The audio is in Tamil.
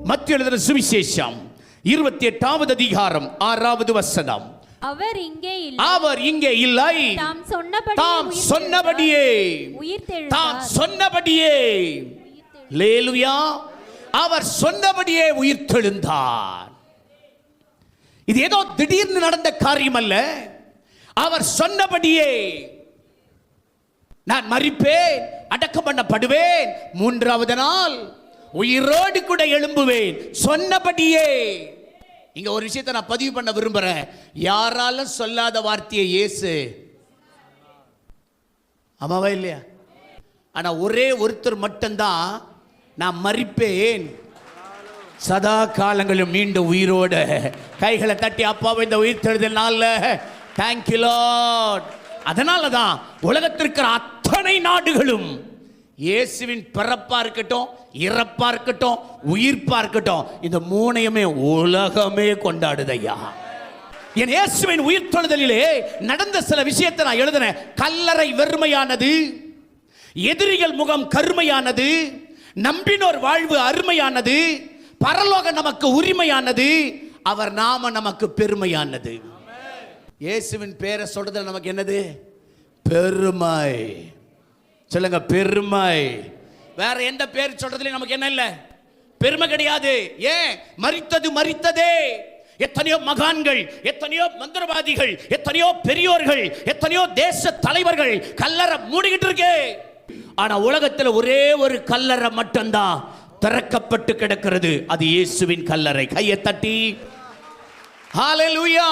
மத்திய எழுதின சுவிசேஷம் 28வது அதிகாரம் 6வது வசனம். அவர் இங்கே இல்லை, தாம் சொன்னபடியே அல்லேலூயா, அவர் சொன்னபடியே உயிர்த்தெழுந்தார். இது ஏதோ திடீர்னு நடந்த காரியம் அல்ல. அவர் சொன்னபடியே நான் மரிப்பேன், அடக்கம் பண்ணப்படுவேன், 3வது நாள் உயிரோடு கூட எழும்புவேன், சொன்னபடியே. இங்க ஒரு விஷயத்தை நான் பதிவு பண்ண விரும்புறேன். யாராலும் சொல்லாத வார்த்தையை இயேசு, ஆமாவா இல்லையா? ஆனா ஒரே ஒருத்தர் மட்டும்தான் நான் மரிப்பேன், சதா காலங்களும் மீண்டும் உயிரோட. கைகளை தட்டி அப்பாவை இந்த உயிர் தெழுதல் நாள்ல தேங்க்யூ லார்ட். அதனால தான் உலகத்திற்கு அத்தனை நாடுகளும் இயேசுவின் பிறப்பா இருக்கட்டும், இறப்பா இருக்கட்டும், உயிர்ப்பா இருக்கட்டும், இந்த 3ஐயுமே உலகமே கொண்டாடுதையா. என் இயேசுவின் உயிர்த்தெழுதலிலே நடந்த சில விஷயத்தை நான் எழுதினேன். கல்லறை வெறுமையானது, எதிரிகள் முகம் கருமையானது, நம்பினோர் வாழ்வு அருமையானது, பரலோகம் நமக்கு உரிமையானது, அவர் நாம நமக்கு பெருமையானது. இயேசுவின் பேரை சொல்றதுல நமக்கு என்னது? பெருமை. சொல்லுங்க, பெருமை. வேற எந்த பேர் சொல்றதுல நமக்கு என்ன இல்ல? பெருமை கிடையாது. ஏன்? மரித்தது மரித்ததே. எத்தனையோ மகான்கள், எத்தனையோ மந்திரவாதிகள், எத்தனையோ பெரியோர்கள், எத்தனையோ தேச தலைவர்கள் கல்லறை மூடிக்கிட்டு இருக்கு. ஆனா உலகத்தில் ஒரே ஒரு கல்லறை மட்டும்தான் திறக்கப்பட்டு கிடக்கிறது. அது இயேசுவின் கல்லறை. கையை தட்டி ஹல்லேலூயா.